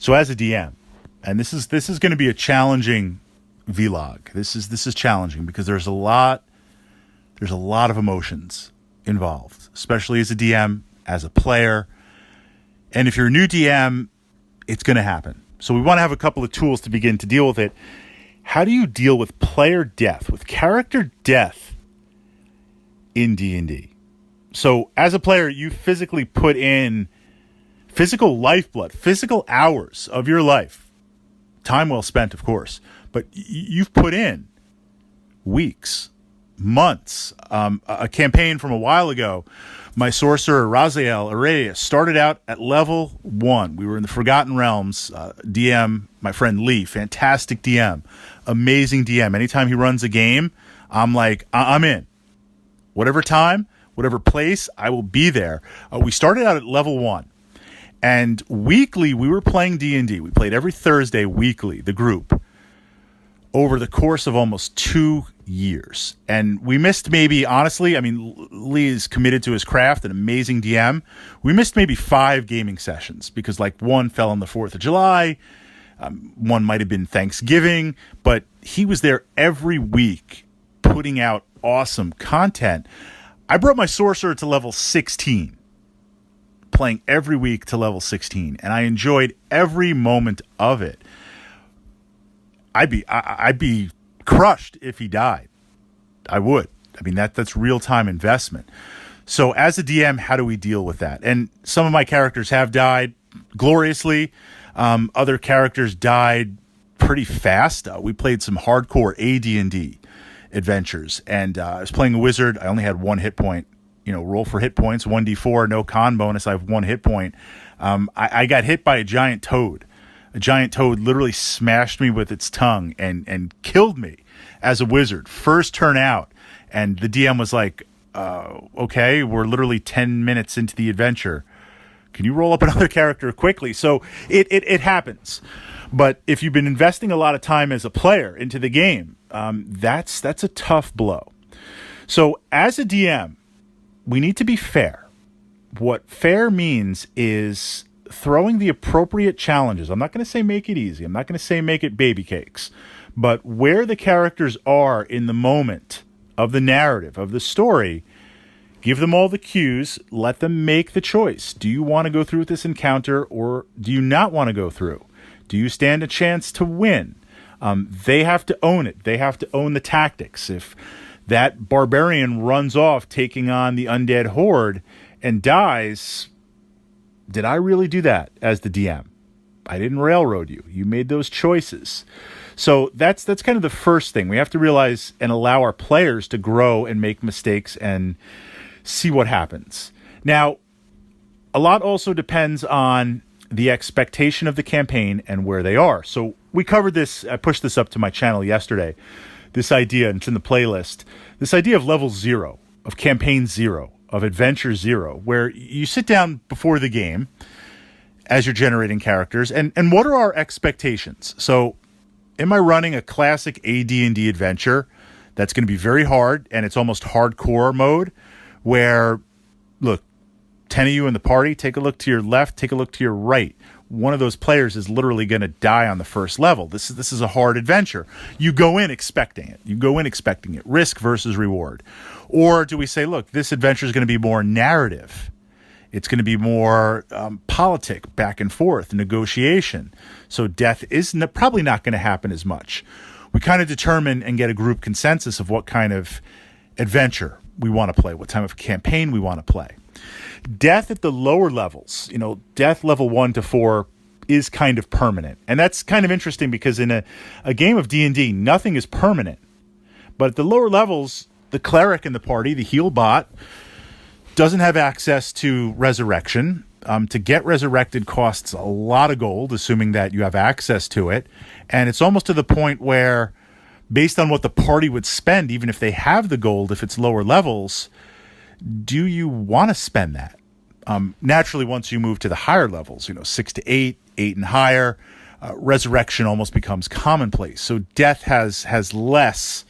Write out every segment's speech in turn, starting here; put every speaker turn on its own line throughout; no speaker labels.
So as a DM, and this is going to be a challenging vlog. This is challenging because there's a lot of emotions involved, especially as a DM, as a player. And if you're a new DM, it's going to happen. So we want to have a couple of tools to begin to deal with it. How do you deal with player death, with character death in D&D? So as a player, you physically put in physical lifeblood, physical hours of your life. Time well spent, of course. But you've put in weeks, months. A campaign from a while ago, my sorcerer, Raziel Araya, started out at level 1. We were in the Forgotten Realms. DM, my friend Lee, fantastic DM. Amazing DM. Anytime he runs a game, I'm like, I'm in. Whatever time, whatever place, I will be there. We started out at level 1. And weekly, we were playing D&D. We played every Thursday weekly, the group, over the course of almost 2 years. And we missed maybe, honestly, I mean, Lee is committed to his craft, an amazing DM. We missed maybe 5 gaming sessions because, like, one fell on the 4th of July. One might have been Thanksgiving. But he was there every week putting out awesome content. I brought my sorcerer to level 16. Playing every week to level 16, and I enjoyed every moment of it. I'd be crushed if he died. I would. I mean, that's real-time investment. So as a DM, how do we deal with that? And some of my characters have died gloriously. Other characters died pretty fast. We played some hardcore AD&D adventures, and I was playing a wizard. I only had 1 hit point. Roll for hit points, 1d4, no con bonus. I have 1 hit point. I got hit by a giant toad. A giant toad literally smashed me with its tongue and killed me as a wizard. First turn out. And the DM was like, okay, we're literally 10 minutes into the adventure. Can you roll up another character quickly? So it happens. But if you've been investing a lot of time as a player into the game, that's a tough blow. So as a DM, we need to be fair. What fair means is throwing the appropriate challenges. I'm not going to say make it easy. I'm not going to say make it baby cakes. But where the characters are in the moment of the narrative, of the story, give them all the cues. Let them make the choice. Do you want to go through with this encounter, or do you not want to go through? Do you stand a chance to win? They have to own it. They have to own the tactics. If that barbarian runs off taking on the undead horde and dies, did I really do that as the DM? I didn't railroad you. You made those choices. So that's kind of the first thing. We have to realize and allow our players to grow and make mistakes and see what happens. Now, a lot also depends on the expectation of the campaign and where they are. So we covered this. I pushed this up to my channel yesterday. This idea, and it's in the playlist, this idea of level 0, of campaign 0, of adventure 0, where you sit down before the game as you're generating characters, and what are our expectations? So am I running a classic AD&D adventure that's going to be very hard, and it's almost hardcore mode, where, look, 10 of you in the party, take a look to your left, take a look to your right. One of those players is literally going to die on the first level. This is a hard adventure. You go in expecting it. Risk versus reward. Or do we say, look, this adventure is going to be more narrative. It's going to be more politic, back and forth, negotiation. So death is probably not going to happen as much. We kind of determine and get a group consensus of what kind of adventure we want to play, what type of campaign we want to play. Death at the lower levels, death level 1 to 4 is kind of permanent. And that's kind of interesting because in a game of D&D, nothing is permanent. But at the lower levels, the cleric in the party, the heal bot, doesn't have access to resurrection. To get resurrected costs a lot of gold, assuming that you have access to it. And it's almost to the point where, based on what the party would spend, even if they have the gold, if it's lower levels, do you want to spend that? Naturally, once you move to the higher levels, 6 to 8, 8 and higher, resurrection almost becomes commonplace. So death has less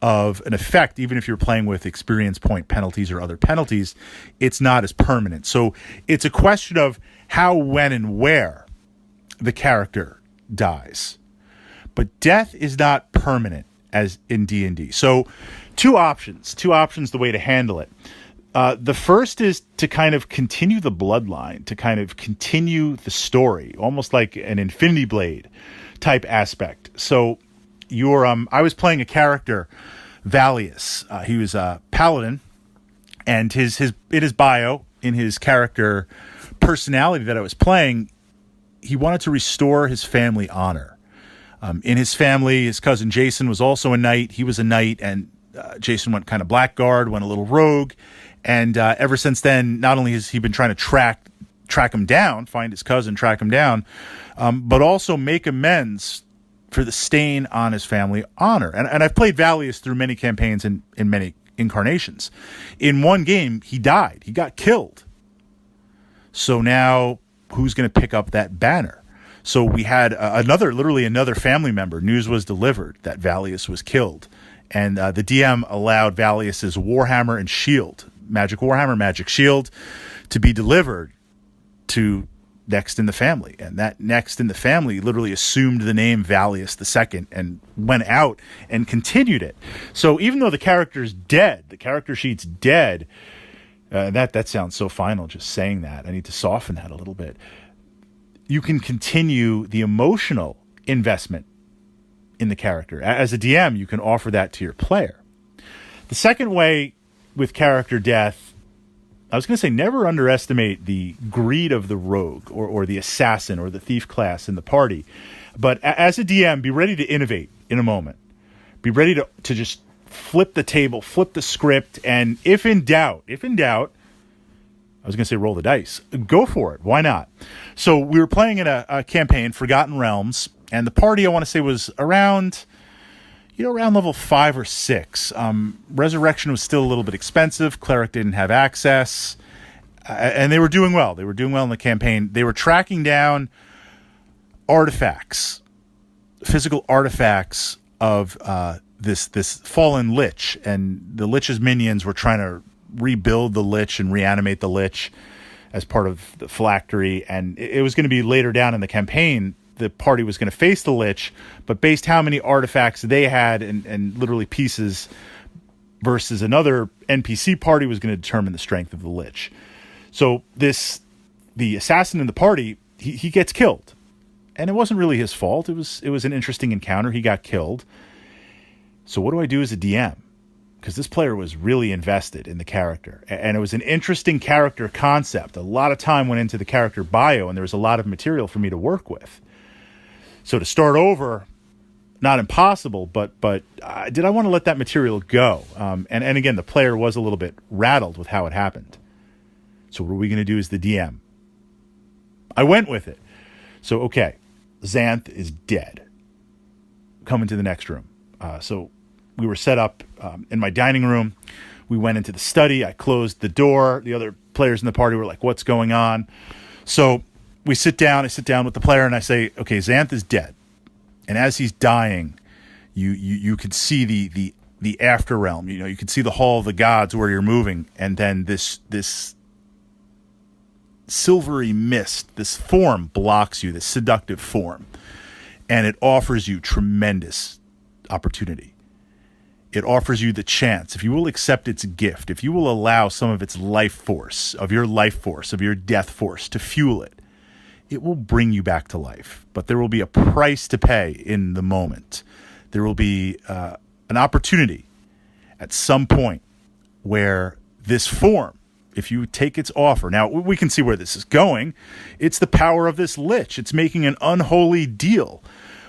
of an effect, even if you're playing with experience point penalties or other penalties. It's not as permanent. So it's a question of how, when, and where the character dies. But death is not permanent as in D&D. So two options the way to handle it. The first is to kind of continue the bloodline, to kind of continue the story, almost like an Infinity Blade type aspect. So I was playing a character, Valius. He was a paladin, and in his bio, in his character personality that I was playing, he wanted to restore his family honor. In his family, his cousin Jason was also a knight. He was a knight, and Jason went kind of blackguard, went a little rogue. And ever since then, not only has he been trying to track him down, find his cousin, track him down, but also make amends for the stain on his family honor. And I've played Valius through many campaigns and in many incarnations. In one game, he died. He got killed. So now, who's going to pick up that banner? So we had literally another family member. News was delivered that Valius was killed. And the DM allowed Valius's Warhammer and shield, Magic Warhammer, Magic Shield, to be delivered to next in the family. And that next in the family literally assumed the name Valius II and went out and continued it. So even though the character's dead, the character sheet's dead, that sounds so final just saying that. I need to soften that a little bit. You can continue the emotional investment in the character. As a DM, you can offer that to your player. The second way with character death, I was going to say never underestimate the greed of the rogue or the assassin or the thief class in the party. But as a DM, be ready to innovate in a moment. Be ready to just flip the table, flip the script, and if in doubt, I was going to say roll the dice. Go for it. Why not? So we were playing in a campaign, Forgotten Realms, and the party, I want to say, was around level 5 or 6. Resurrection was still a little bit expensive. Cleric didn't have access. And they were doing well. They were doing well in the campaign. They were tracking down artifacts, physical artifacts of this fallen lich. And the lich's minions were trying to rebuild the lich and reanimate the lich as part of the phylactery. And it was going to be later down in the campaign, the party was going to face the lich, but based how many artifacts they had and literally pieces versus another NPC party was going to determine the strength of the lich. So the assassin in the party, he gets killed. And it wasn't really his fault. It was an interesting encounter. He got killed. So what do I do as a DM? Because this player was really invested in the character. And it was an interesting character concept. A lot of time went into the character bio, and there was a lot of material for me to work with. So to start over, not impossible, but did I want to let that material go? And again, the player was a little bit rattled with how it happened. So what are we going to do as the DM? I went with it. So, okay, Xanth is dead. Come into the next room. So we were set up in my dining room. We went into the study. I closed the door. The other players in the party were like, what's going on? So we sit down. I sit down with the player and I say, okay, Xanth is dead. And as he's dying, you could see the after realm. You could see the hall of the gods where you're moving. And then this silvery mist, this form blocks you, this seductive form. And it offers you tremendous opportunity. It offers you the chance, if you will accept its gift, if you will allow some of its life force, of your death force to fuel it, it will bring you back to life. But there will be a price to pay in the moment. There will be an opportunity at some point where this form, if you take its offer, now we can see where this is going. It's the power of this lich. It's making an unholy deal.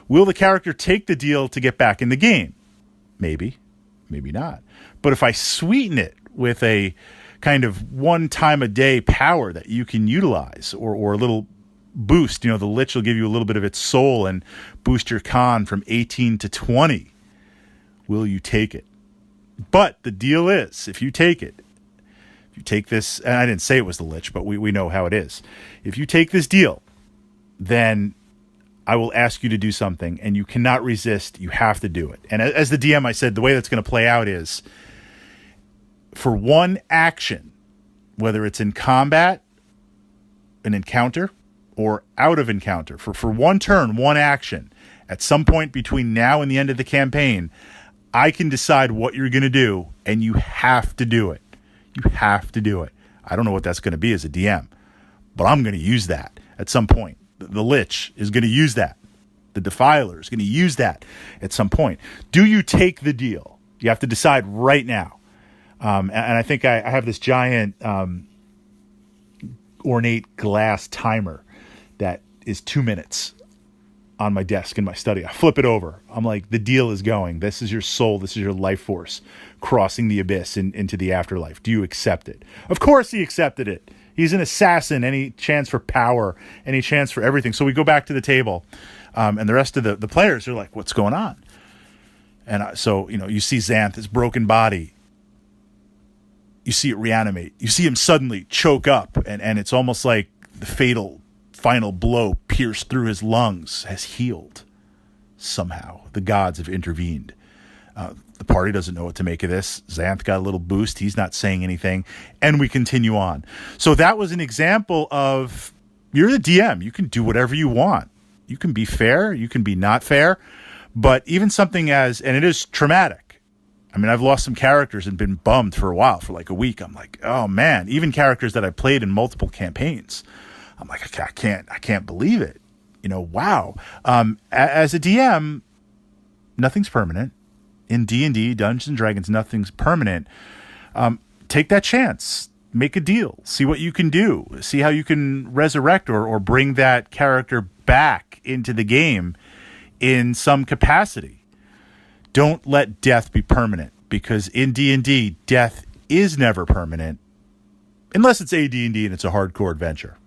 Will the character take the deal to get back in the game? Maybe, maybe not. But if I sweeten it with a kind of one time a day power that you can utilize or a little boost, the lich will give you a little bit of its soul and boost your con from 18 to 20. Will you take it? But the deal is, if you take this, and I didn't say it was the lich, but we know how it is. If you take this deal, then I will ask you to do something, and you cannot resist. You have to do it. And as the DM, I said, the way that's going to play out is for one action, whether it's in combat, an encounter, or out of encounter for one turn, one action, at some point between now and the end of the campaign, I can decide what you're going to do, and you have to do it. You have to do it. I don't know what that's going to be as a DM, but I'm going to use that at some point. The Lich is going to use that. The Defiler is going to use that at some point. Do you take the deal? You have to decide right now. And I think I have this giant ornate glass timer that is 2 minutes on my desk in my study. I flip it over. I'm like, the deal is going. This is your soul. This is your life force crossing the abyss into the afterlife. Do you accept it? Of course he accepted it. He's an assassin. Any chance for power, any chance for everything. So we go back to the table, and the rest of the players are like, what's going on? And so, you see Xanth, his broken body. You see it reanimate. You see him suddenly choke up, and it's almost like the fatal final blow pierced through his lungs has healed. Somehow, the gods have intervened. The party doesn't know what to make of this. Xanth got a little boost. He's not saying anything, and we continue on. So that was an example of, you're the DM. You can do whatever you want. You can be fair. You can be not fair. But even something and it is traumatic. I mean, I've lost some characters and been bummed for a while, for like a week. I'm like, oh man, even characters that I played in multiple campaigns. I'm like, I can't believe it. Wow. As a DM, nothing's permanent. In D&D, Dungeons and Dragons, nothing's permanent. Take that chance. Make a deal. See what you can do. See how you can resurrect or bring that character back into the game in some capacity. Don't let death be permanent, because in D&D, death is never permanent unless it's AD&D and it's a hardcore adventure.